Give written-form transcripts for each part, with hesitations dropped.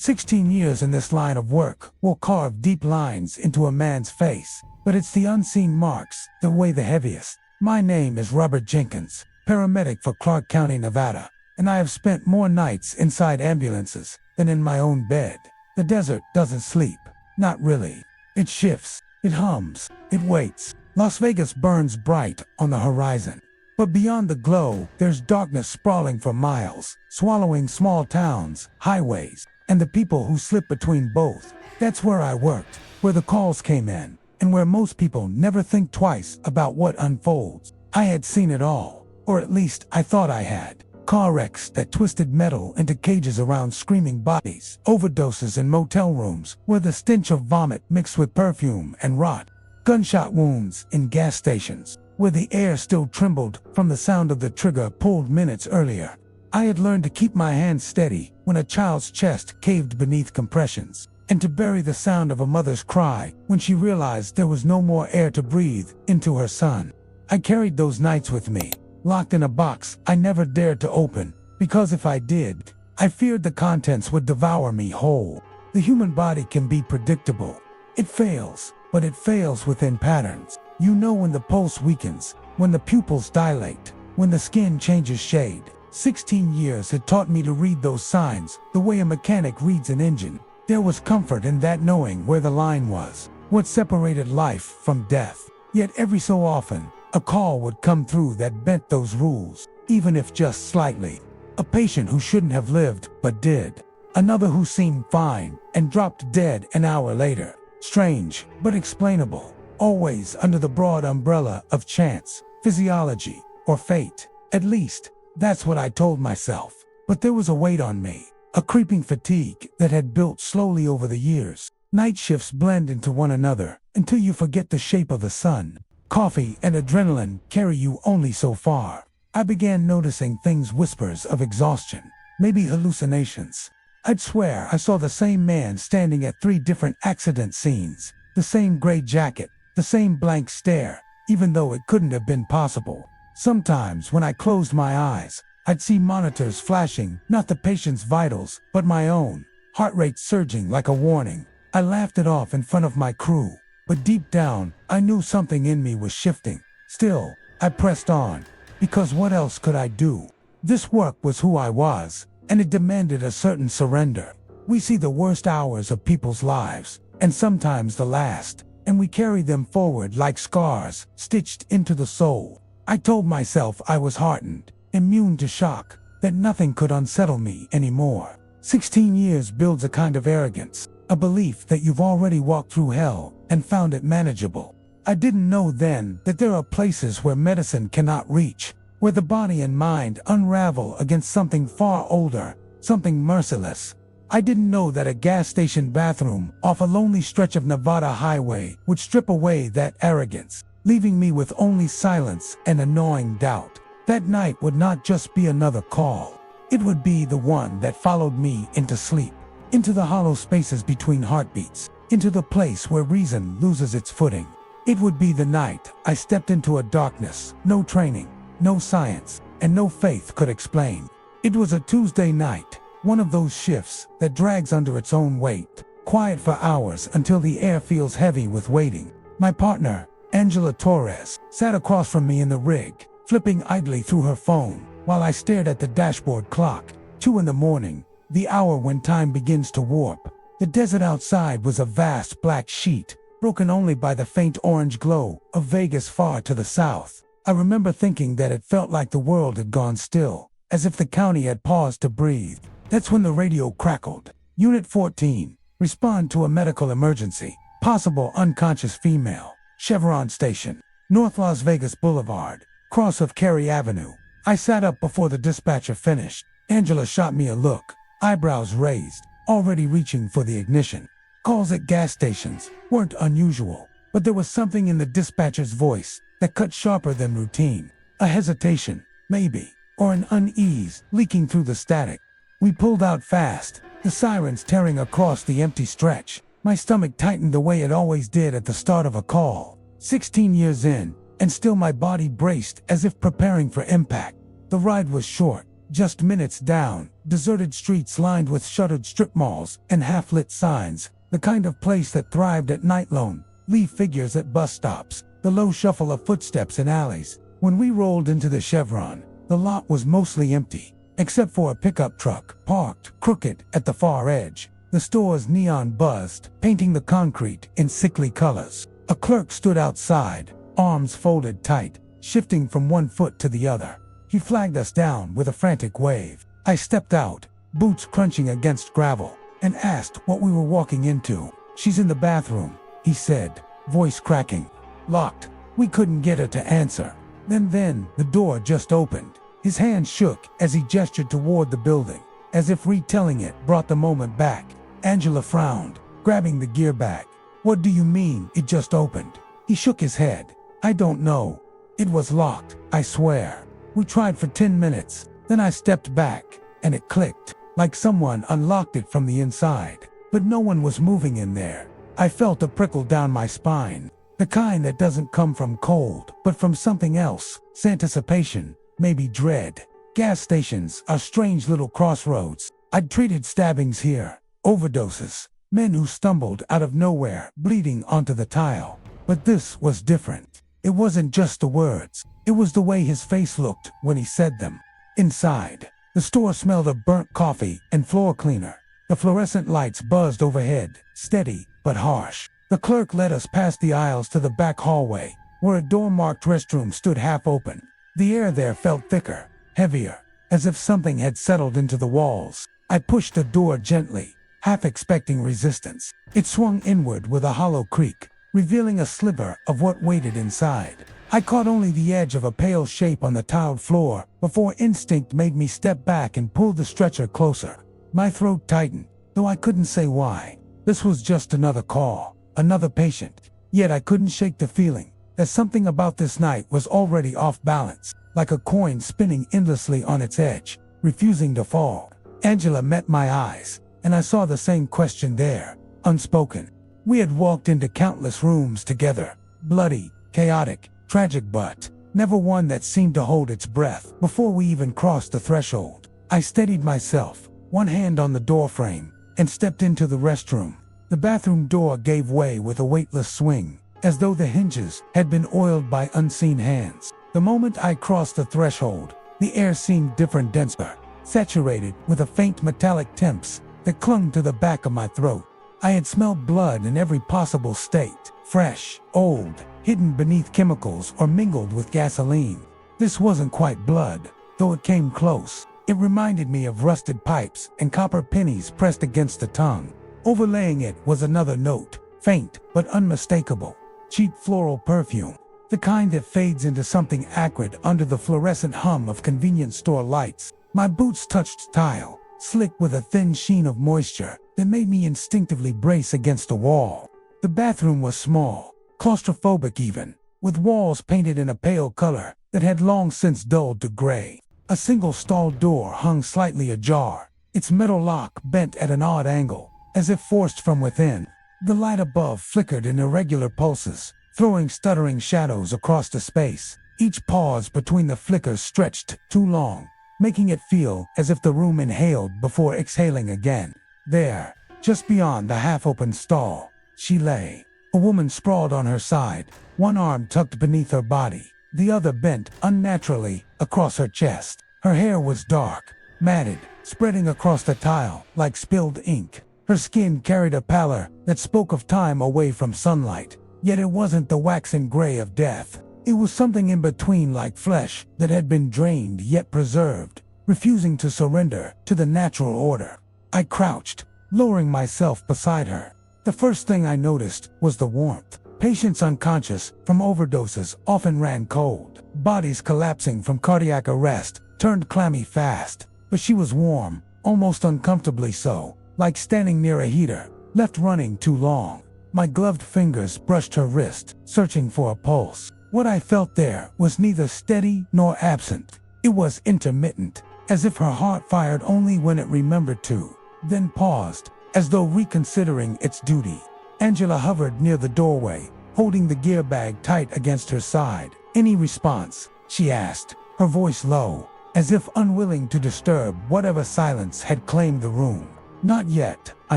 16 years in this line of work will carve deep lines into a man's face, but it's the unseen marks that weigh the heaviest. My name is Robert Jenkins, paramedic for Clark County, Nevada, and I have spent more nights inside ambulances than in my own bed. The desert doesn't sleep. Not really. It shifts. It hums. It waits. Las Vegas burns bright on the horizon. But beyond the glow, there's darkness sprawling for miles, swallowing small towns, highways, and the people who slip between both. That's where I worked, where the calls came in, and where most people never think twice about what unfolds. I had seen it all, or at least I thought I had. Car wrecks that twisted metal into cages around screaming bodies, overdoses in motel rooms where the stench of vomit mixed with perfume and rot, gunshot wounds in gas stations where the air still trembled from the sound of the trigger pulled minutes earlier. I had learned to keep my hands steady when a child's chest caved beneath compressions, and to bury the sound of a mother's cry when she realized there was no more air to breathe into her son. I carried those nights with me, locked in a box I never dared to open, because if I did, I feared the contents would devour me whole. The human body can be predictable. It fails, but it fails within patterns. You know when the pulse weakens, when the pupils dilate, when the skin changes shade. 16 years had taught me to read those signs the way a mechanic reads an engine. There was comfort in that, knowing where the line was, what separated life from death. Yet every so often, a call would come through that bent those rules, even if just slightly. A patient who shouldn't have lived but did. Another who seemed fine and dropped dead an hour later. Strange, but explainable. Always under the broad umbrella of chance, physiology, or fate. At least, that's what I told myself. But there was a weight on me, a creeping fatigue that had built slowly over the years. Night shifts blend into one another until you forget the shape of the sun. Coffee and adrenaline carry you only so far. I began noticing things, whispers of exhaustion, maybe hallucinations. I'd swear I saw the same man standing at 3 different accident scenes, the same gray jacket, the same blank stare, even though it couldn't have been possible. Sometimes when I closed my eyes, I'd see monitors flashing, not the patient's vitals, but my own, heart rate surging like a warning. I laughed it off in front of my crew, but deep down, I knew something in me was shifting. Still, I pressed on, because what else could I do? This work was who I was, and it demanded a certain surrender. We see the worst hours of people's lives, and sometimes the last, and we carry them forward like scars, stitched into the soul. I told myself I was hardened, immune to shock, that nothing could unsettle me anymore. 16 years builds a kind of arrogance, a belief that you've already walked through hell and found it manageable. I didn't know then that there are places where medicine cannot reach, where the body and mind unravel against something far older, something merciless. I didn't know that a gas station bathroom off a lonely stretch of Nevada highway would strip away that arrogance, leaving me with only silence and annoying doubt. That night would not just be another call. It would be the one that followed me into sleep, into the hollow spaces between heartbeats, into the place where reason loses its footing. It would be the night I stepped into a darkness no training, no science, and no faith could explain. It was a Tuesday night, one of those shifts that drags under its own weight, quiet for hours until the air feels heavy with waiting. My partner, Angela Torres, sat across from me in the rig, flipping idly through her phone, while I stared at the dashboard clock. 2 in the morning, the hour when time begins to warp. The desert outside was a vast black sheet, broken only by the faint orange glow of Vegas far to the south. I remember thinking that it felt like the world had gone still, as if the county had paused to breathe. That's when the radio crackled. Unit 14, respond to a medical emergency. Possible unconscious female. Chevron Station, North Las Vegas Boulevard, cross of Cary Avenue. I sat up before the dispatcher finished. Angela shot me a look, eyebrows raised, already reaching for the ignition. Calls at gas stations weren't unusual, but there was something in the dispatcher's voice that cut sharper than routine. A hesitation, maybe, or an unease leaking through the static. We pulled out fast, the sirens tearing across the empty stretch. My stomach tightened the way it always did at the start of a call. 16 years in, and still my body braced as if preparing for impact. The ride was short, Just minutes down, deserted streets lined with shuttered strip malls and half-lit signs, the kind of place that thrived at night lone, leave figures at bus stops, the low shuffle of footsteps in alleys. When we rolled into the Chevron, the lot was mostly empty, except for a pickup truck parked crooked at the far edge. The store's neon buzzed, painting the concrete in sickly colors. A clerk stood outside, arms folded tight, shifting from one foot to the other. He flagged us down with a frantic wave. I stepped out, boots crunching against gravel, and asked what we were walking into. "She's in the bathroom," he said, voice cracking. "Locked." We couldn't get her to answer. Then the door just opened. His hand shook as he gestured toward the building, as if retelling it brought the moment back. Angela frowned, grabbing the gear bag. "What do you mean, it just opened?" He shook his head. "I don't know. It was locked, I swear. We tried for 10 minutes, then I stepped back, and it clicked, like someone unlocked it from the inside. But no one was moving in there." I felt a prickle down my spine, the kind that doesn't come from cold, but from something else, anticipation, maybe dread. Gas stations are strange little crossroads. I'd treated stabbings here, overdoses, men who stumbled out of nowhere, bleeding onto the tile. But this was different. It wasn't just the words. It was the way his face looked when he said them. Inside, the store smelled of burnt coffee and floor cleaner. The fluorescent lights buzzed overhead, steady but harsh. The clerk led us past the aisles to the back hallway, where a door-marked restroom stood half open. The air there felt thicker, heavier, as if something had settled into the walls. I pushed the door gently, half expecting resistance. It swung inward with a hollow creak, revealing a sliver of what waited inside. I caught only the edge of a pale shape on the tiled floor before instinct made me step back and pull the stretcher closer. My throat tightened, though I couldn't say why. This was just another call, another patient. Yet I couldn't shake the feeling that something about this night was already off balance, like a coin spinning endlessly on its edge, refusing to fall. Angela met my eyes, and I saw the same question there, unspoken. We had walked into countless rooms together, bloody, chaotic, tragic, but never one that seemed to hold its breath before we even crossed the threshold. I steadied myself, one hand on the doorframe, and stepped into the restroom. The bathroom door gave way with a weightless swing, as though the hinges had been oiled by unseen hands. The moment I crossed the threshold, the air seemed different, denser, saturated with a faint metallic temps that clung to the back of my throat. I had smelled blood in every possible state, fresh, old, hidden beneath chemicals or mingled with gasoline. This wasn't quite blood, though it came close. It reminded me of rusted pipes and copper pennies pressed against the tongue. Overlaying it was another note, faint but unmistakable. Cheap floral perfume, the kind that fades into something acrid under the fluorescent hum of convenience store lights. My boots touched tile, slick with a thin sheen of moisture that made me instinctively brace against a wall. The bathroom was small, claustrophobic even, with walls painted in a pale color that had long since dulled to gray. A single stall door hung slightly ajar, its metal lock bent at an odd angle, as if forced from within. The light above flickered in irregular pulses, throwing stuttering shadows across the space. Each pause between the flickers stretched too long, making it feel as if the room inhaled before exhaling again. There, just beyond the half-open stall, she lay, a woman sprawled on her side, one arm tucked beneath her body, the other bent unnaturally across her chest. Her hair was dark, matted, spreading across the tile like spilled ink. Her skin carried a pallor that spoke of time away from sunlight, yet it wasn't the waxen gray of death. It was something in between, like flesh that had been drained yet preserved, refusing to surrender to the natural order. I crouched, lowering myself beside her. The first thing I noticed was the warmth. Patients unconscious from overdoses often ran cold. Bodies collapsing from cardiac arrest turned clammy fast. But she was warm, almost uncomfortably so, like standing near a heater, left running too long. My gloved fingers brushed her wrist, searching for a pulse. What I felt there was neither steady nor absent. It was intermittent, as if her heart fired only when it remembered to, then paused, as though reconsidering its duty. Angela hovered near the doorway, holding the gear bag tight against her side. "Any response?" she asked, her voice low, as if unwilling to disturb whatever silence had claimed the room. "Not yet," I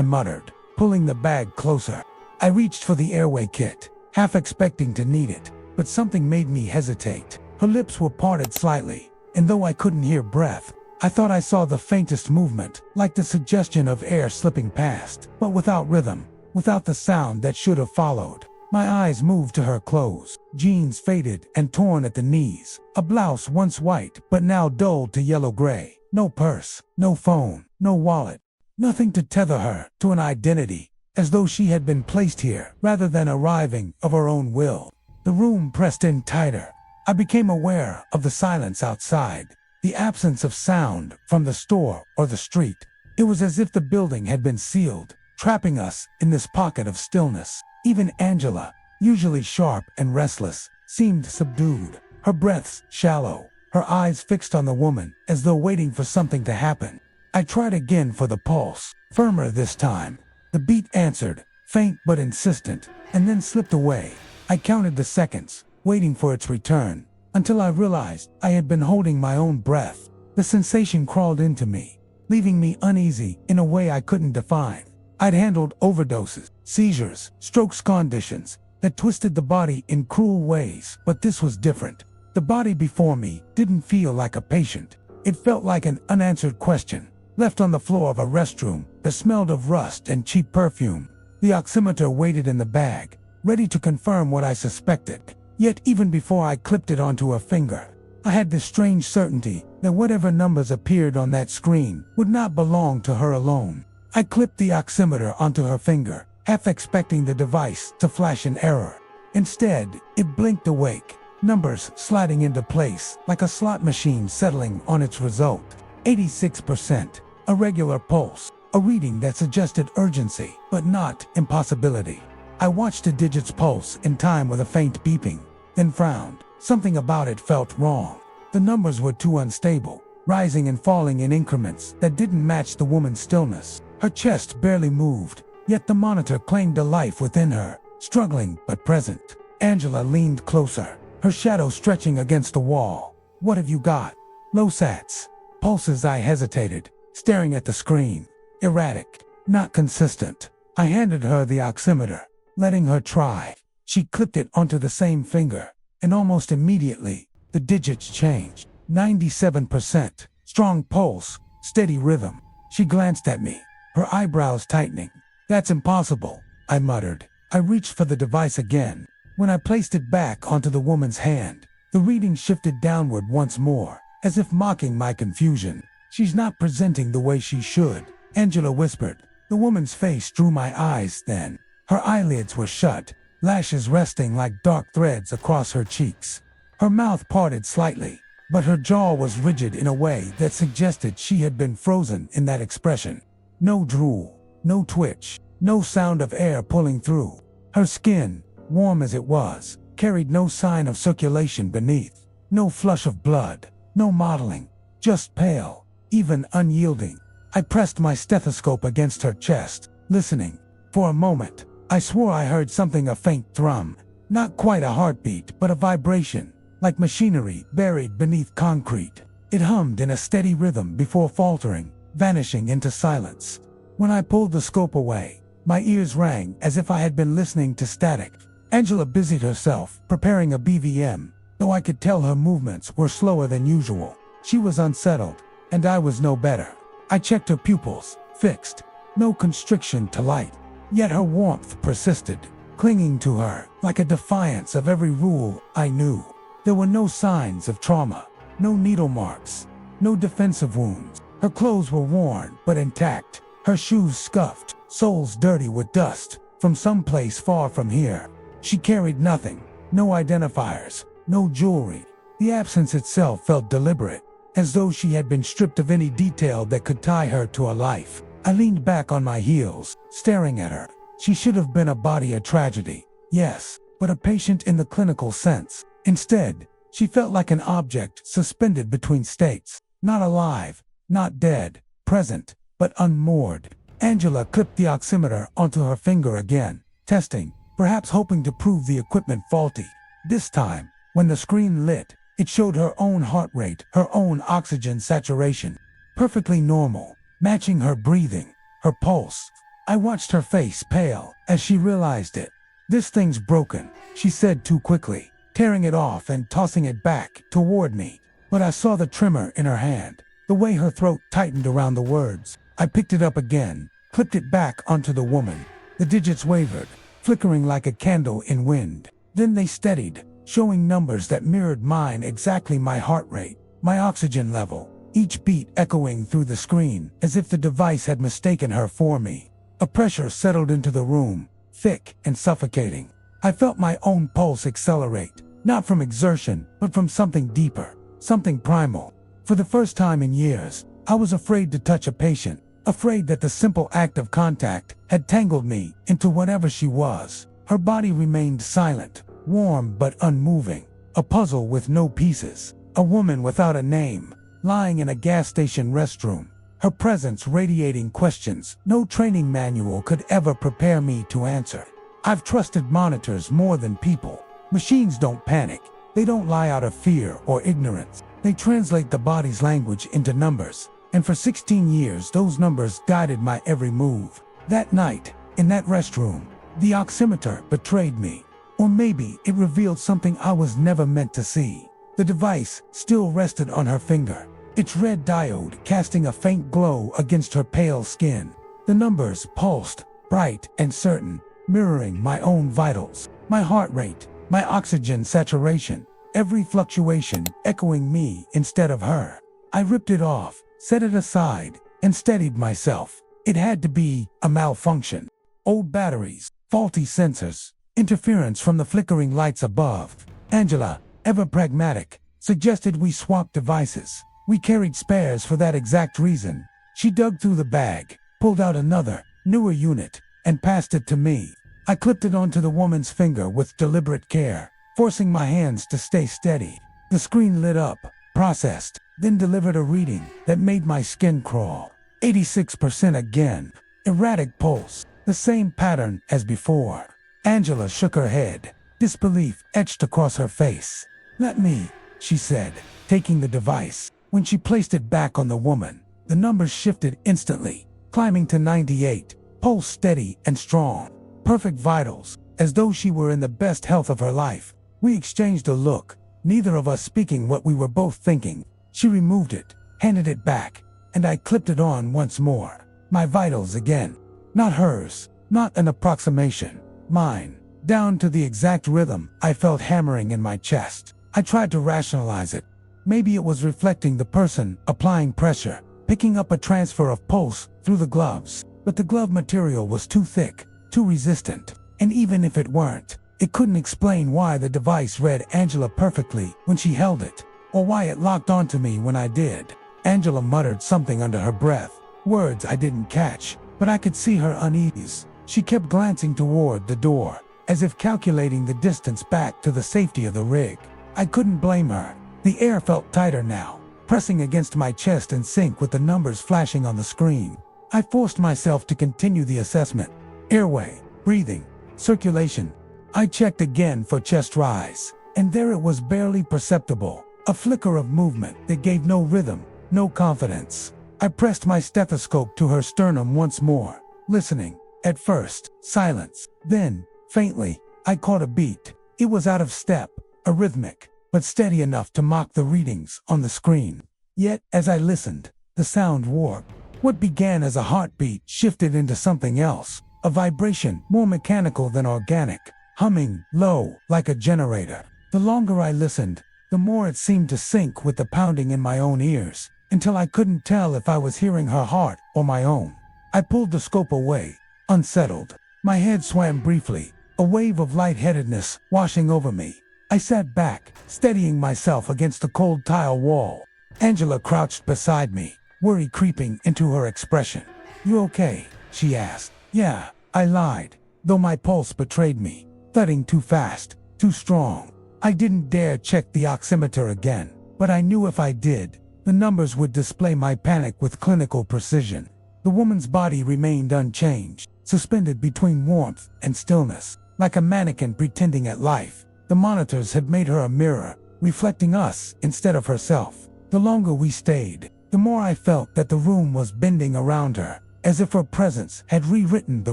muttered, pulling the bag closer. I reached for the airway kit, half expecting to need it, but something made me hesitate. Her lips were parted slightly, and though I couldn't hear breath, I thought I saw the faintest movement, like the suggestion of air slipping past, but without rhythm, without the sound that should have followed. My eyes moved to her clothes, jeans faded and torn at the knees, a blouse once white but now dulled to yellow-gray. No purse, no phone, no wallet, nothing to tether her to an identity, as though she had been placed here rather than arriving of her own will. The room pressed in tighter. I became aware of the silence outside, the absence of sound from the store or the street. It was as if the building had been sealed, trapping us in this pocket of stillness. Even Angela, usually sharp and restless, seemed subdued, her breaths shallow, her eyes fixed on the woman as though waiting for something to happen. I tried again for the pulse, firmer this time. The beat answered, faint but insistent, and then slipped away. I counted the seconds, waiting for its return, until I realized I had been holding my own breath. The sensation crawled into me, leaving me uneasy in a way I couldn't define. I'd handled overdoses, seizures, strokes, conditions that twisted the body in cruel ways, but this was different. The body before me didn't feel like a patient. It felt like an unanswered question, left on the floor of a restroom that smelled of rust and cheap perfume. The oximeter waited in the bag, ready to confirm what I suspected. Yet even before I clipped it onto her finger, I had this strange certainty that whatever numbers appeared on that screen would not belong to her alone. I clipped the oximeter onto her finger, half expecting the device to flash an error. Instead, it blinked awake, numbers sliding into place like a slot machine settling on its result. 86%, a regular pulse, a reading that suggested urgency, but not impossibility. I watched the digits pulse in time with a faint beeping, then frowned. Something about it felt wrong. The numbers were too unstable, rising and falling in increments that didn't match the woman's stillness. Her chest barely moved, yet the monitor claimed a life within her, struggling but present. Angela leaned closer, her shadow stretching against the wall. "What have you got?" "Low sats." Pulses. I hesitated, staring at the screen. Erratic, not consistent. I handed her the oximeter, letting her try. She clipped it onto the same finger, and almost immediately, the digits changed. 97%, strong pulse, steady rhythm. She glanced at me, her eyebrows tightening. "That's impossible," I muttered. I reached for the device again. When I placed it back onto the woman's hand, the reading shifted downward once more, as if mocking my confusion. "She's not presenting the way she should," Angela whispered. The woman's face drew my eyes then. Her eyelids were shut, lashes resting like dark threads across her cheeks. Her mouth parted slightly, but her jaw was rigid in a way that suggested she had been frozen in that expression. No drool, no twitch, no sound of air pulling through. Her skin, warm as it was, carried no sign of circulation beneath. No flush of blood, no mottling, just pale, even unyielding. I pressed my stethoscope against her chest, listening. For a moment, I swore I heard something, a faint thrum. Not quite a heartbeat, but a vibration, like machinery buried beneath concrete. It hummed in a steady rhythm before faltering, vanishing into silence. When I pulled the scope away, my ears rang as if I had been listening to static. Angela busied herself, preparing a BVM, though I could tell her movements were slower than usual. She was unsettled, and I was no better. I checked her pupils, fixed, no constriction to light. Yet her warmth persisted, clinging to her like a defiance of every rule I knew. There were no signs of trauma, no needle marks, no defensive wounds. Her clothes were worn but intact, her shoes scuffed, soles dirty with dust, from someplace far from here. She carried nothing, no identifiers, no jewelry. The absence itself felt deliberate, as though she had been stripped of any detail that could tie her to a life. I leaned back on my heels, staring at her. She should have been a body of tragedy, yes, but a patient in the clinical sense. Instead, she felt like an object suspended between states, not alive, not dead, present, but unmoored. Angela clipped the oximeter onto her finger again, testing, perhaps hoping to prove the equipment faulty. This time, when the screen lit, It showed her own heart rate, her own oxygen saturation. Perfectly normal, matching her breathing, her pulse. I watched her face pale as she realized it. "This thing's broken," she said too quickly, tearing it off and tossing it back toward me. But I saw the tremor in her hand, the way her throat tightened around the words. I picked it up again, clipped it back onto the woman. The digits wavered, flickering like a candle in wind. Then they steadied, showing numbers that mirrored mine, exactly my heart rate, my oxygen level, each beat echoing through the screen as if the device had mistaken her for me. A pressure settled into the room, thick and suffocating. I felt my own pulse accelerate, not from exertion, but from something deeper, something primal. For the first time in years, I was afraid to touch a patient, afraid that the simple act of contact had tangled me into whatever she was. Her body remained silent, warm but unmoving, a puzzle with no pieces, a woman without a name, lying in a gas station restroom, her presence radiating questions no training manual could ever prepare me to answer. I've trusted monitors more than people. Machines don't panic. They don't lie out of fear or ignorance. They translate the body's language into numbers. And for 16 years, those numbers guided my every move. That night, in that restroom, the oximeter betrayed me. Or maybe it revealed something I was never meant to see. The device still rested on her finger, its red diode casting a faint glow against her pale skin. The numbers pulsed, bright and certain, mirroring my own vitals, my heart rate, my oxygen saturation, every fluctuation echoing me instead of her. I ripped it off, set it aside, and steadied myself. It had to be a malfunction. Old batteries, faulty sensors, interference from the flickering lights above. Angela, ever pragmatic, suggested we swap devices. We carried spares for that exact reason. She dug through the bag, pulled out another, newer unit, and passed it to me. I clipped it onto the woman's finger with deliberate care, forcing my hands to stay steady. The screen lit up, processed, then delivered a reading that made my skin crawl. 86% again. Erratic pulse, the same pattern as before. Angela shook her head, disbelief etched across her face. "Let me," she said, taking the device. When she placed it back on the woman, the numbers shifted instantly, climbing to 98, pulse steady and strong. Perfect vitals, as though she were in the best health of her life. We exchanged a look, neither of us speaking what we were both thinking. She removed it, handed it back, and I clipped it on once more. My vitals again. Not hers, not an approximation. Mine, down to the exact rhythm I felt hammering in my chest. I tried to rationalize it. Maybe it was reflecting the person applying pressure, picking up a transfer of pulse through the gloves. But the glove material was too thick, too resistant. And even if it weren't, it couldn't explain why the device read Angela perfectly when she held it, or why it locked onto me when I did. Angela muttered something under her breath, words I didn't catch, but I could see her unease. She kept glancing toward the door, as if calculating the distance back to the safety of the rig. I couldn't blame her. The air felt tighter now, pressing against my chest in sync with the numbers flashing on the screen. I forced myself to continue the assessment. Airway, breathing, circulation. I checked again for chest rise, and there it was, barely perceptible, a flicker of movement that gave no rhythm, no confidence. I pressed my stethoscope to her sternum once more, listening. At first, silence. Then, faintly, I caught a beat. It was out of step, arrhythmic, but steady enough to mock the readings on the screen. Yet, as I listened, the sound warped. What began as a heartbeat shifted into something else, a vibration more mechanical than organic, humming low like a generator. The longer I listened, the more it seemed to sync with the pounding in my own ears, until I couldn't tell if I was hearing her heart or my own. I pulled the scope away, unsettled. My head swam briefly, a wave of lightheadedness washing over me. I sat back, steadying myself against the cold tile wall. Angela crouched beside me, worry creeping into her expression. "You okay?" she asked. "Yeah," I lied, though my pulse betrayed me, thudding too fast, too strong. I didn't dare check the oximeter again, but I knew if I did, the numbers would display my panic with clinical precision. The woman's body remained unchanged, suspended between warmth and stillness, like a mannequin pretending at life. The monitors had made her a mirror, reflecting us instead of herself. The longer we stayed, the more I felt that the room was bending around her, as if her presence had rewritten the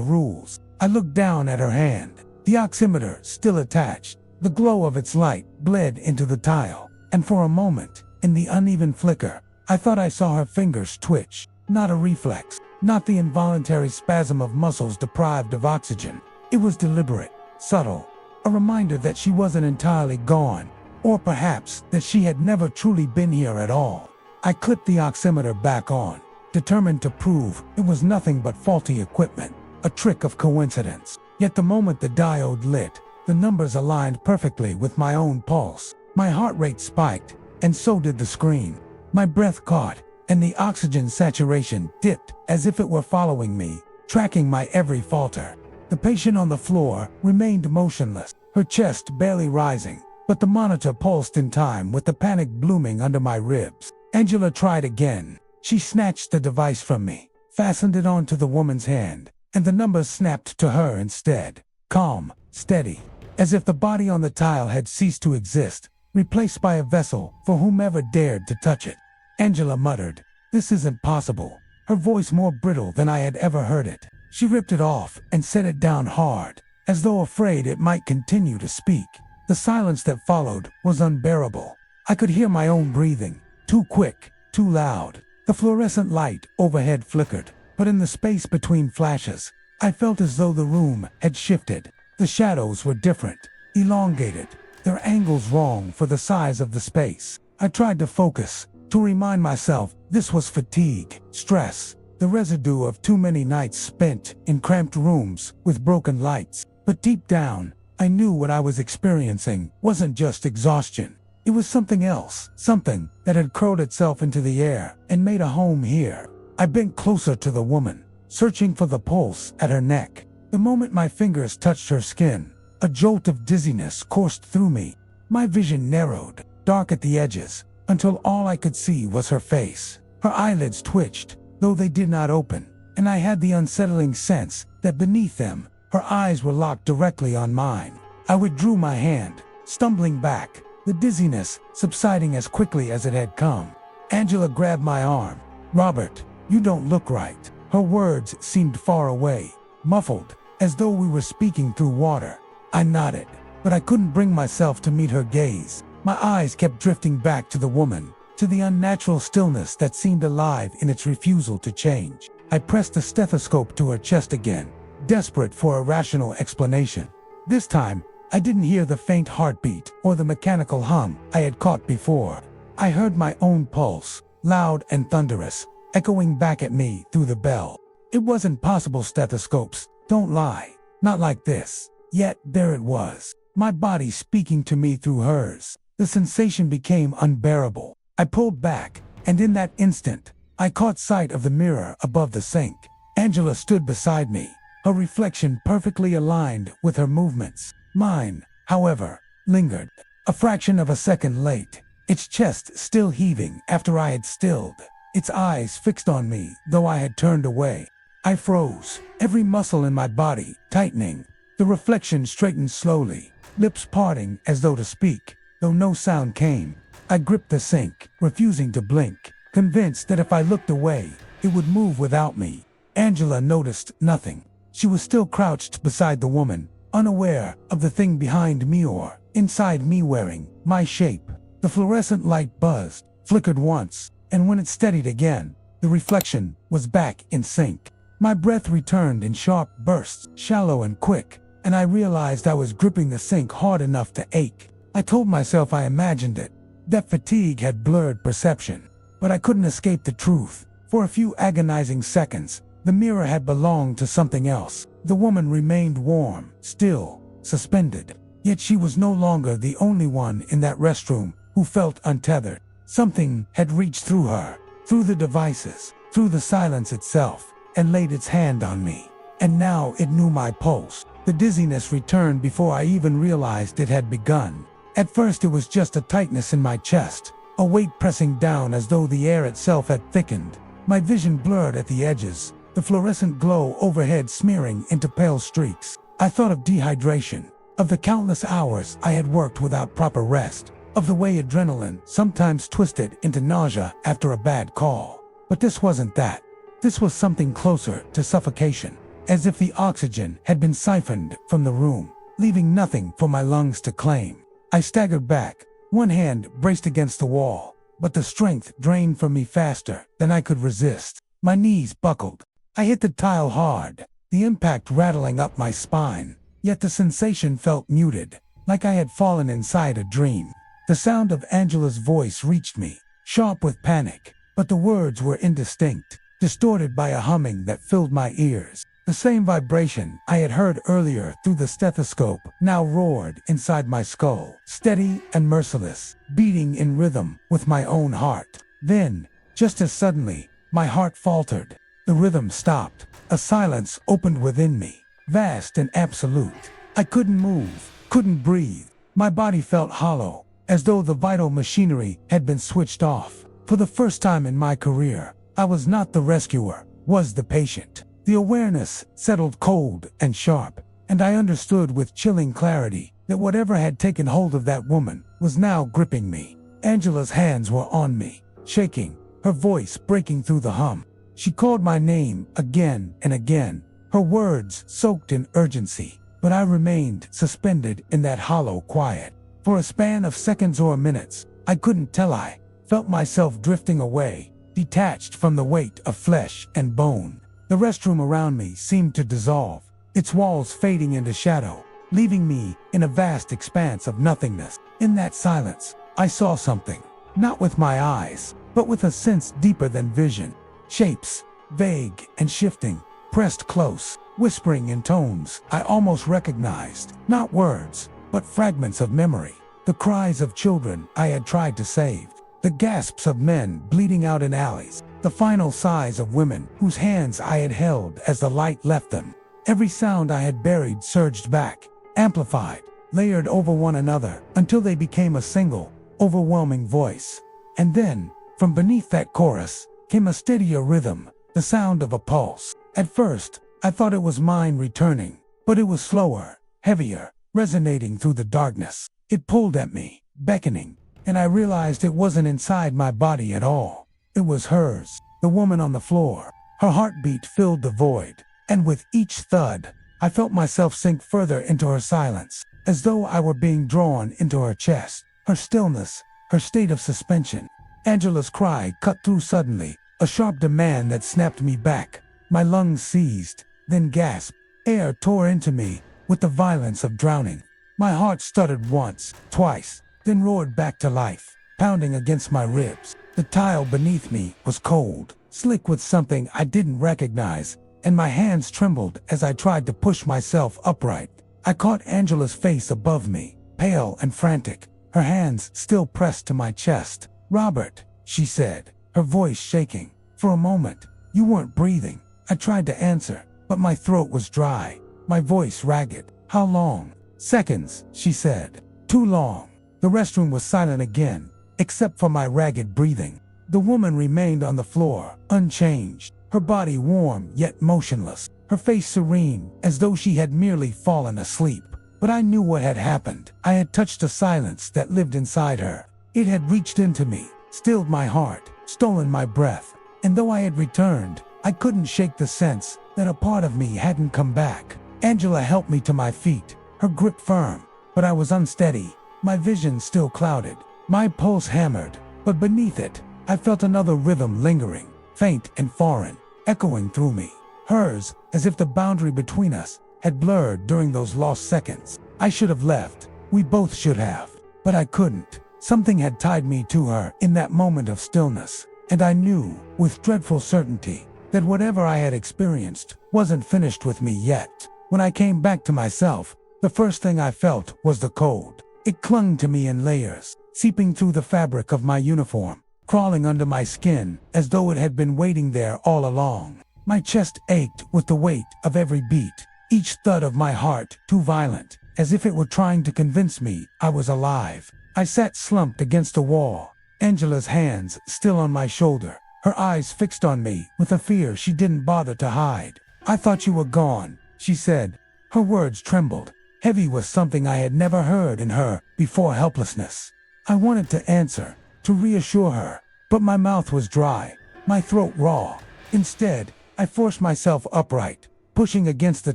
rules. I looked down at her hand, the oximeter still attached. The glow of its light bled into the tile, and for a moment, in the uneven flicker, I thought I saw her fingers twitch. Not a reflex, not the involuntary spasm of muscles deprived of oxygen. It was deliberate, subtle, a reminder that she wasn't entirely gone, or perhaps that she had never truly been here at all. I clipped the oximeter back on, determined to prove it was nothing but faulty equipment, a trick of coincidence. Yet the moment the diode lit, the numbers aligned perfectly with my own pulse. My heart rate spiked, and so did the screen. My breath caught, and the oxygen saturation dipped as if it were following me, tracking my every falter. The patient on the floor remained motionless, her chest barely rising, but the monitor pulsed in time with the panic blooming under my ribs. Angela tried again. She snatched the device from me, fastened it onto the woman's hand, and the numbers snapped to her instead. Calm, steady, as if the body on the tile had ceased to exist, replaced by a vessel for whomever dared to touch it. Angela muttered, "This isn't possible," her voice more brittle than I had ever heard it. She ripped it off and set it down hard, as though afraid it might continue to speak. The silence that followed was unbearable. I could hear my own breathing, too quick, too loud. The fluorescent light overhead flickered, but in the space between flashes, I felt as though the room had shifted. The shadows were different, elongated, their angles wrong for the size of the space. I tried to focus, to remind myself this was fatigue, stress, the residue of too many nights spent in cramped rooms with broken lights. But deep down, I knew what I was experiencing wasn't just exhaustion. It was something else, something that had curled itself into the air and made a home here. I bent closer to the woman, searching for the pulse at her neck. The moment my fingers touched her skin, a jolt of dizziness coursed through me. My vision narrowed, dark at the edges, until all I could see was her face. Her eyelids twitched, though they did not open, and I had the unsettling sense that beneath them, her eyes were locked directly on mine. I withdrew my hand, stumbling back, the dizziness subsiding as quickly as it had come. Angela grabbed my arm. "Robert, you don't look right." Her words seemed far away, muffled, as though we were speaking through water. I nodded, but I couldn't bring myself to meet her gaze. My eyes kept drifting back to the woman, to the unnatural stillness that seemed alive in its refusal to change. I pressed the stethoscope to her chest again, desperate for a rational explanation. This time, I didn't hear the faint heartbeat or the mechanical hum I had caught before. I heard my own pulse, loud and thunderous, echoing back at me through the bell. It wasn't possible, stethoscopes, don't lie, not like this. Yet there it was, my body speaking to me through hers. The sensation became unbearable. I pulled back, and in that instant, I caught sight of the mirror above the sink. Angela stood beside me, her reflection perfectly aligned with her movements. Mine, however, lingered, a fraction of a second late, its chest still heaving after I had stilled, its eyes fixed on me, though I had turned away. I froze, every muscle in my body tightening. The reflection straightened slowly, lips parting as though to speak, though no sound came. I gripped the sink, refusing to blink, convinced that if I looked away, it would move without me. Angela noticed nothing. She was still crouched beside the woman, unaware of the thing behind me or inside me wearing my shape. The fluorescent light buzzed, flickered once, and when it steadied again, the reflection was back in sync. My breath returned in sharp bursts, shallow and quick, and I realized I was gripping the sink hard enough to ache. I told myself I imagined it, that fatigue had blurred perception, but I couldn't escape the truth. For a few agonizing seconds, the mirror had belonged to something else. The woman remained warm, still, suspended. Yet she was no longer the only one in that restroom who felt untethered. Something had reached through her, through the devices, through the silence itself, and laid its hand on me. And now it knew my pulse. The dizziness returned before I even realized it had begun. At first it was just a tightness in my chest, a weight pressing down as though the air itself had thickened. My vision blurred at the edges, the fluorescent glow overhead smearing into pale streaks. I thought of dehydration, of the countless hours I had worked without proper rest, of the way adrenaline sometimes twisted into nausea after a bad call. But this wasn't that. This was something closer to suffocation, as if the oxygen had been siphoned from the room, leaving nothing for my lungs to claim. I staggered back, one hand braced against the wall, but the strength drained from me faster than I could resist. My knees buckled. I hit the tile hard, the impact rattling up my spine, yet the sensation felt muted, like I had fallen inside a dream. The sound of Angela's voice reached me, sharp with panic, but the words were indistinct, distorted by a humming that filled my ears. The same vibration I had heard earlier through the stethoscope now roared inside my skull, steady and merciless, beating in rhythm with my own heart. Then, just as suddenly, my heart faltered. The rhythm stopped. A silence opened within me, vast and absolute. I couldn't move, couldn't breathe. My body felt hollow, as though the vital machinery had been switched off. For the first time in my career, I was not the rescuer, was the patient. The awareness settled cold and sharp, and I understood with chilling clarity that whatever had taken hold of that woman was now gripping me. Angela's hands were on me, shaking, her voice breaking through the hum. She called my name again and again, her words soaked in urgency, but I remained suspended in that hollow quiet. For a span of seconds or minutes, I couldn't tell. I felt myself drifting away, detached from the weight of flesh and bone. The restroom around me seemed to dissolve, its walls fading into shadow, leaving me in a vast expanse of nothingness. In that silence, I saw something, not with my eyes, but with a sense deeper than vision. Shapes, vague and shifting, pressed close, whispering in tones I almost recognized, not words, but fragments of memory. The cries of children I had tried to save, the gasps of men bleeding out in alleys, the final sighs of women whose hands I had held as the light left them. Every sound I had buried surged back, amplified, layered over one another until they became a single, overwhelming voice. And then, from beneath that chorus, came a steadier rhythm, the sound of a pulse. At first, I thought it was mine returning, but it was slower, heavier, resonating through the darkness. It pulled at me, beckoning, and I realized it wasn't inside my body at all. It was hers, the woman on the floor. Her heartbeat filled the void, and with each thud, I felt myself sink further into her silence, as though I were being drawn into her chest. Her stillness, her state of suspension. Angela's cry cut through suddenly, a sharp demand that snapped me back. My lungs seized, then gasped. Air tore into me with the violence of drowning. My heart stuttered once, twice, then roared back to life, pounding against my ribs. The tile beneath me was cold, slick with something I didn't recognize, and my hands trembled as I tried to push myself upright. I caught Angela's face above me, pale and frantic, her hands still pressed to my chest. "Robert," she said, her voice shaking. "For a moment, you weren't breathing." I tried to answer, but my throat was dry, my voice ragged. "How long?" "Seconds," she said. "Too long." The restroom was silent again, except for my ragged breathing. The woman remained on the floor, unchanged, her body warm yet motionless, her face serene, as though she had merely fallen asleep. But I knew what had happened. I had touched a silence that lived inside her. It had reached into me, stilled my heart, stolen my breath, and though I had returned, I couldn't shake the sense that a part of me hadn't come back. Angela helped me to my feet, her grip firm, but I was unsteady, my vision still clouded. My pulse hammered, but beneath it, I felt another rhythm lingering, faint and foreign, echoing through me. Hers, as if the boundary between us had blurred during those lost seconds. I should have left. We both should have. But I couldn't. Something had tied me to her in that moment of stillness, and I knew, with dreadful certainty, that whatever I had experienced wasn't finished with me yet. When I came back to myself, the first thing I felt was the cold. It clung to me in layers, seeping through the fabric of my uniform, crawling under my skin as though it had been waiting there all along. My chest ached with the weight of every beat, each thud of my heart too violent, as if it were trying to convince me I was alive. I sat slumped against the wall, Angela's hands still on my shoulder, her eyes fixed on me with a fear she didn't bother to hide. "I thought you were gone," she said. Her words trembled, heavy with something I had never heard in her before: helplessness. I wanted to answer, to reassure her, but my mouth was dry, my throat raw. Instead, I forced myself upright, pushing against the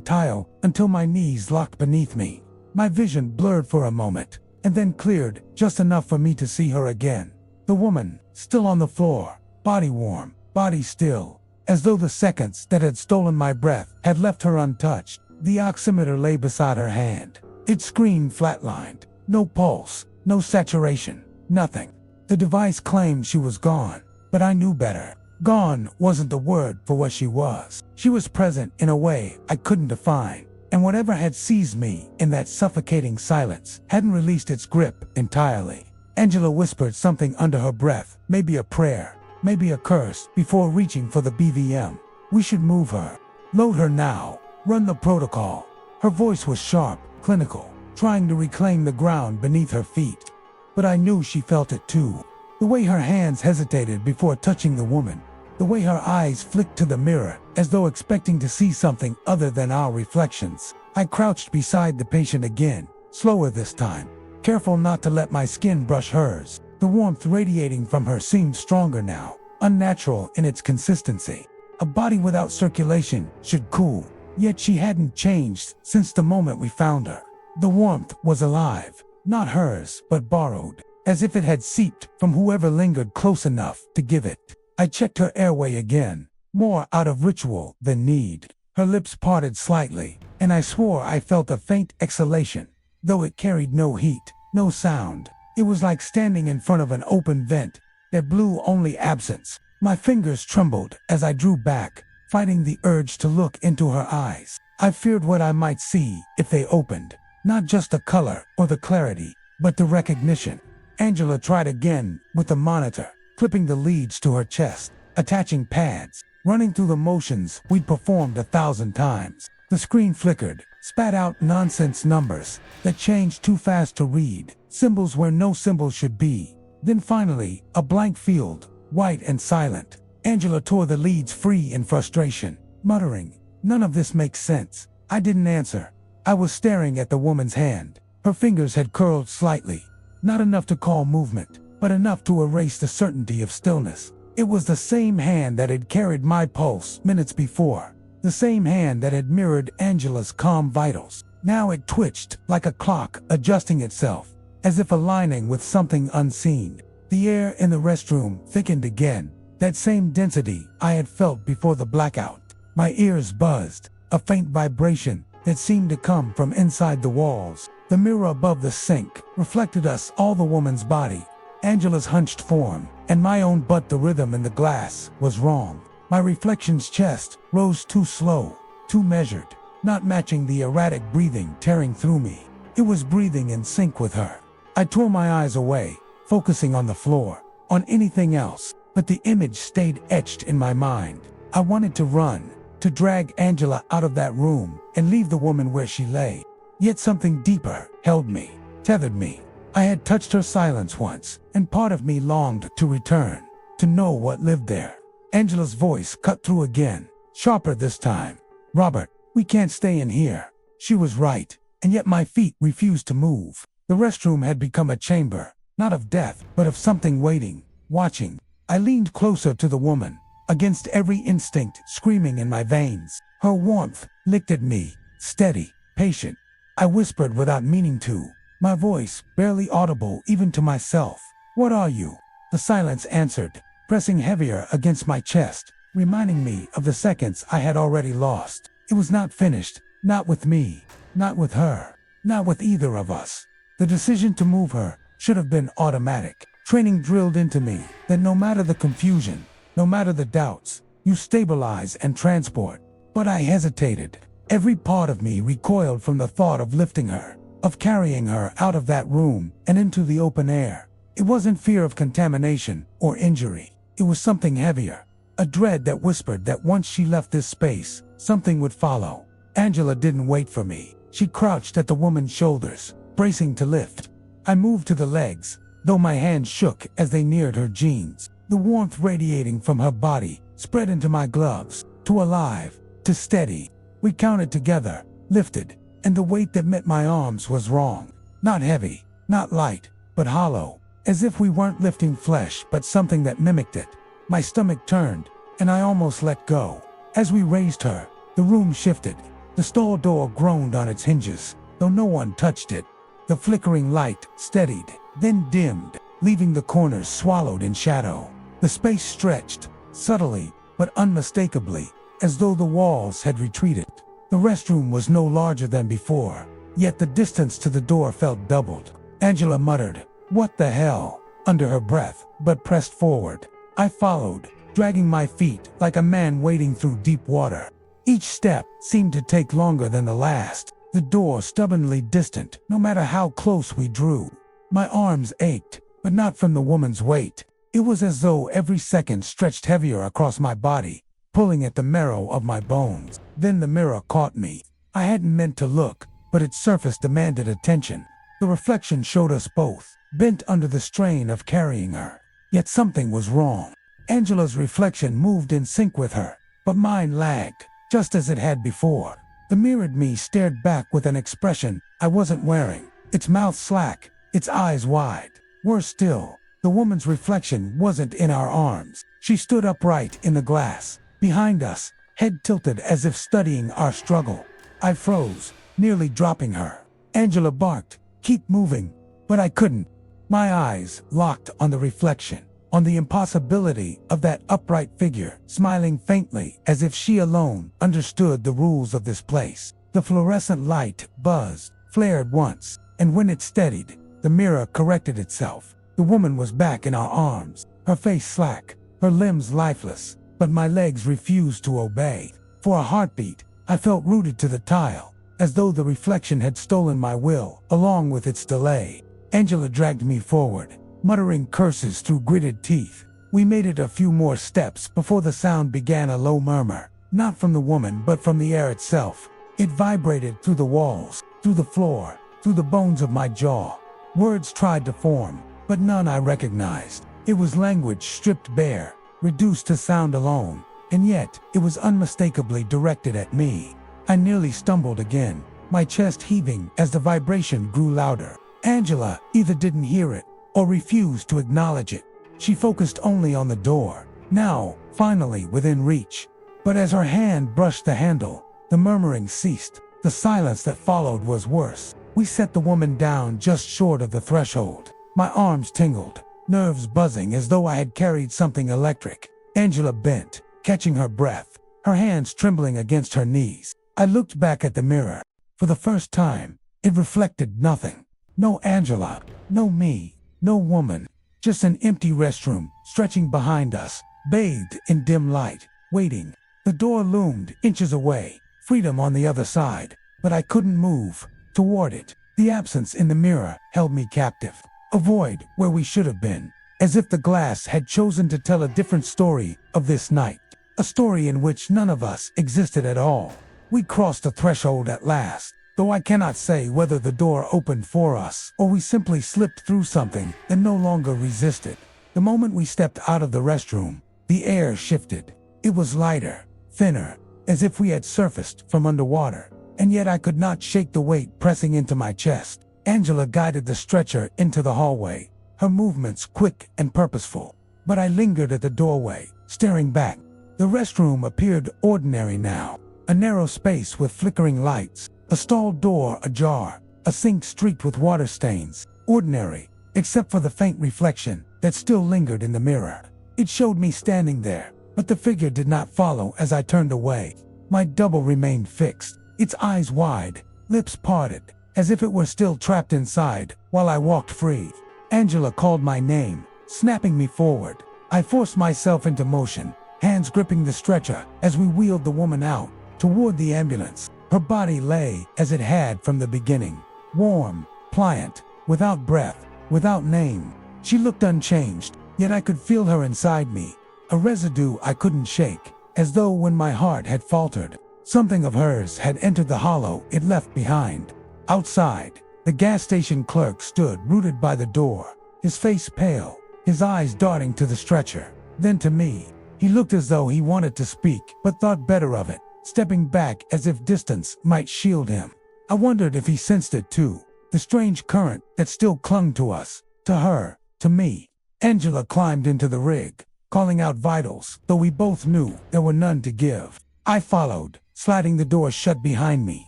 tile until my knees locked beneath me. My vision blurred for a moment, and then cleared just enough for me to see her again. The woman, still on the floor, body warm, body still, as though the seconds that had stolen my breath had left her untouched. The oximeter lay beside her hand. Its screen flatlined. No pulse, no saturation, nothing. The device claimed she was gone, but I knew better. Gone wasn't the word for what she was. She was present in a way I couldn't define, and whatever had seized me in that suffocating silence hadn't released its grip entirely. Angela whispered something under her breath, maybe a prayer, maybe a curse, before reaching for the BVM. We should move her. Load her now. Run the protocol. Her voice was sharp, clinical, trying to reclaim the ground beneath her feet. But I knew she felt it too. The way her hands hesitated before touching the woman, the way her eyes flicked to the mirror as though expecting to see something other than our reflections. I crouched beside the patient again, slower this time, careful not to let my skin brush hers. The warmth radiating from her seemed stronger now, unnatural in its consistency. A body without circulation should cool, yet she hadn't changed since the moment we found her. The warmth was alive, not hers, but borrowed, as if it had seeped from whoever lingered close enough to give it. I checked her airway again, more out of ritual than need. Her lips parted slightly, and I swore I felt a faint exhalation, though it carried no heat, no sound. It was like standing in front of an open vent that blew only absence. My fingers trembled as I drew back, fighting the urge to look into her eyes. I feared what I might see if they opened, not just the color or the clarity, but the recognition. Angela tried again with the monitor, clipping the leads to her chest, attaching pads, running through the motions we'd performed 1,000 times. The screen flickered, spat out nonsense numbers that changed too fast to read, symbols where no symbol should be. Then finally, a blank field, white and silent. Angela tore the leads free in frustration, muttering, "None of this makes sense." I didn't answer. I was staring at the woman's hand. Her fingers had curled slightly, not enough to call movement, but enough to erase the certainty of stillness. It was the same hand that had carried my pulse minutes before, the same hand that had mirrored Angela's calm vitals. Now it twitched like a clock adjusting itself, as if aligning with something unseen. The air in the restroom thickened again, that same density I had felt before the blackout. My ears buzzed, a faint vibration that seemed to come from inside the walls. The mirror above the sink reflected us, all the woman's body, Angela's hunched form, and my own, but the rhythm in the glass was wrong. My reflection's chest rose too slow, too measured, not matching the erratic breathing tearing through me. It was breathing in sync with her. I tore my eyes away, focusing on the floor, on anything else, but the image stayed etched in my mind. I wanted to run, to drag Angela out of that room and leave the woman where she lay. Yet something deeper held me, tethered me. I had touched her silence once, and part of me longed to return, to know what lived there. Angela's voice cut through again, sharper this time. "Robert, we can't stay in here." She was right, and yet my feet refused to move. The restroom had become a chamber, not of death, but of something waiting, watching. I leaned closer to the woman, against every instinct screaming in my veins. Her warmth licked at me, steady, patient. I whispered without meaning to, my voice barely audible even to myself. "What are you?" The silence answered, pressing heavier against my chest, reminding me of the seconds I had already lost. It was not finished, not with me, not with her, not with either of us. The decision to move her should have been automatic. Training drilled into me that no matter the confusion, no matter the doubts, you stabilize and transport. But I hesitated. Every part of me recoiled from the thought of lifting her, of carrying her out of that room and into the open air. It wasn't fear of contamination or injury. It was something heavier, a dread that whispered that once she left this space, something would follow. Angela didn't wait for me. She crouched at the woman's shoulders, bracing to lift. I moved to the legs, though my hands shook as they neared her jeans. The warmth radiating from her body spread into my gloves, to alive, to steady. We counted together, lifted, and the weight that met my arms was wrong. Not heavy, not light, but hollow, as if we weren't lifting flesh but something that mimicked it. My stomach turned, and I almost let go. As we raised her, the room shifted. The stall door groaned on its hinges, though no one touched it. The flickering light steadied, then dimmed, leaving the corners swallowed in shadow. The space stretched, subtly but unmistakably, as though the walls had retreated. The restroom was no larger than before, yet the distance to the door felt doubled. Angela muttered, "What the hell?" under her breath, but pressed forward. I followed, dragging my feet like a man wading through deep water. Each step seemed to take longer than the last, the door stubbornly distant, no matter how close we drew. My arms ached, but not from the woman's weight. It was as though every second stretched heavier across my body, pulling at the marrow of my bones. Then the mirror caught me. I hadn't meant to look, but its surface demanded attention. The reflection showed us both, bent under the strain of carrying her. Yet something was wrong. Angela's reflection moved in sync with her, but mine lagged, just as it had before. The mirrored me stared back with an expression I wasn't wearing, its mouth slack, its eyes wide. Worse still, the woman's reflection wasn't in our arms. She stood upright in the glass, behind us, head tilted as if studying our struggle. I froze, nearly dropping her. Angela barked, "Keep moving," but I couldn't. My eyes locked on the reflection, on the impossibility of that upright figure, smiling faintly as if she alone understood the rules of this place. The fluorescent light buzzed, flared once, and when it steadied, the mirror corrected itself. The woman was back in our arms, her face slack, her limbs lifeless, but my legs refused to obey. For a heartbeat, I felt rooted to the tile, as though the reflection had stolen my will, along with its delay. Angela dragged me forward, muttering curses through gritted teeth. We made it a few more steps before the sound began, a low murmur, not from the woman but from the air itself. It vibrated through the walls, through the floor, through the bones of my jaw. Words tried to form, but none I recognized. It was language stripped bare, reduced to sound alone, and yet it was unmistakably directed at me. I nearly stumbled again, my chest heaving as the vibration grew louder. Angela either didn't hear it or refused to acknowledge it. She focused only on the door, now finally within reach. But as her hand brushed the handle, the murmuring ceased. The silence that followed was worse. We set the woman down just short of the threshold. My arms tingled, nerves buzzing as though I had carried something electric. Angela bent, catching her breath, her hands trembling against her knees. I looked back at the mirror. For the first time, it reflected nothing. No Angela, no me, no woman, just an empty restroom stretching behind us, bathed in dim light, waiting. The door loomed inches away, freedom on the other side, but I couldn't move toward it. The absence in the mirror held me captive, a void where we should have been, as if the glass had chosen to tell a different story of this night, a story in which none of us existed at all. We crossed the threshold at last, though I cannot say whether the door opened for us or we simply slipped through something that no longer resisted. The moment we stepped out of the restroom, the air shifted. It was lighter, thinner, as if we had surfaced from underwater, and yet I could not shake the weight pressing into my chest. Angela guided the stretcher into the hallway, her movements quick and purposeful, but I lingered at the doorway, staring back. The restroom appeared ordinary now, a narrow space with flickering lights, a stall door ajar, a sink streaked with water stains. Ordinary, except for the faint reflection that still lingered in the mirror. It showed me standing there, but the figure did not follow as I turned away. My double remained fixed, its eyes wide, lips parted, as if it were still trapped inside, while I walked free. Angela called my name, snapping me forward. I forced myself into motion, hands gripping the stretcher as we wheeled the woman out, toward the ambulance. Her body lay as it had from the beginning, warm, pliant, without breath, without name. She looked unchanged, yet I could feel her inside me, a residue I couldn't shake, as though when my heart had faltered, something of hers had entered the hollow it left behind. Outside, the gas station clerk stood rooted by the door, his face pale, his eyes darting to the stretcher, then to me. He looked as though he wanted to speak, but thought better of it, stepping back as if distance might shield him. I wondered if he sensed it too, the strange current that still clung to us, to her, to me. Angela climbed into the rig, calling out vitals, though we both knew there were none to give. I followed, sliding the door shut behind me.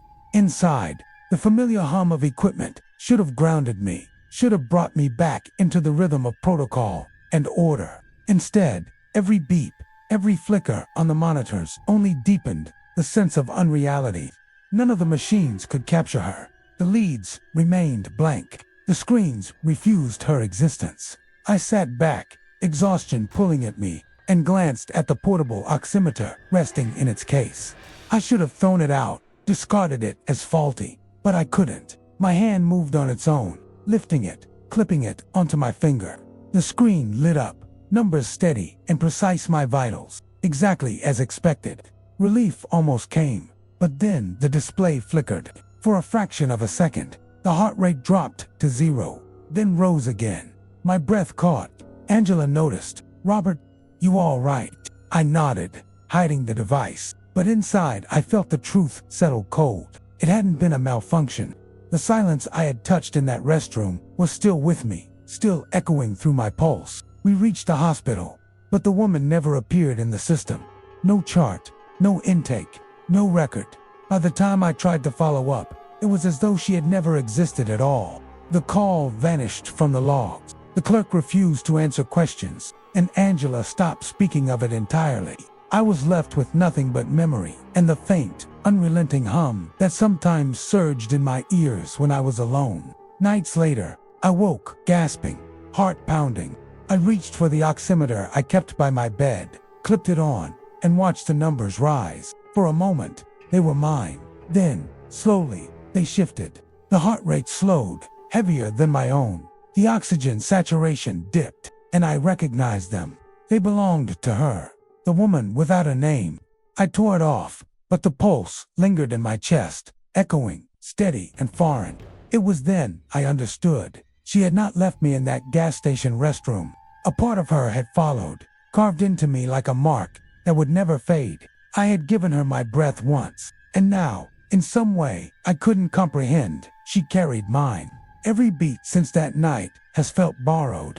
Inside, the familiar hum of equipment should have grounded me, should have brought me back into the rhythm of protocol and order. Instead, every beep, every flicker on the monitors only deepened the sense of unreality. None of the machines could capture her. The leads remained blank. The screens refused her existence. I sat back, exhaustion pulling at me, and glanced at the portable oximeter resting in its case. I should have thrown it out, discarded it as faulty, but I couldn't. My hand moved on its own, lifting it, clipping it onto my finger. The screen lit up, numbers steady and precise, my vitals, exactly as expected. Relief almost came, but then the display flickered. For a fraction of a second, the heart rate dropped to 0, then rose again. My breath caught. Angela noticed. "Robert, you all right?" I nodded, hiding the device. But inside, I felt the truth settle cold. It hadn't been a malfunction. The silence I had touched in that restroom was still with me, still echoing through my pulse. We reached the hospital, but the woman never appeared in the system. No chart, no intake, no record. By the time I tried to follow up, it was as though she had never existed at all. The call vanished from the logs. The clerk refused to answer questions, and Angela stopped speaking of it entirely. I was left with nothing but memory and the faint, unrelenting hum that sometimes surged in my ears when I was alone. Nights later, I woke, gasping, heart pounding. I reached for the oximeter I kept by my bed, clipped it on, and watched the numbers rise. For a moment, they were mine. Then, slowly, they shifted. The heart rate slowed, heavier than my own. The oxygen saturation dipped, and I recognized them. They belonged to her, the woman without a name. I tore it off, but the pulse lingered in my chest, echoing, steady and foreign. It was then I understood. She had not left me in that gas station restroom. A part of her had followed, carved into me like a mark that would never fade. I had given her my breath once, and now, in some way I couldn't comprehend, she carried mine. Every beat since that night has felt borrowed.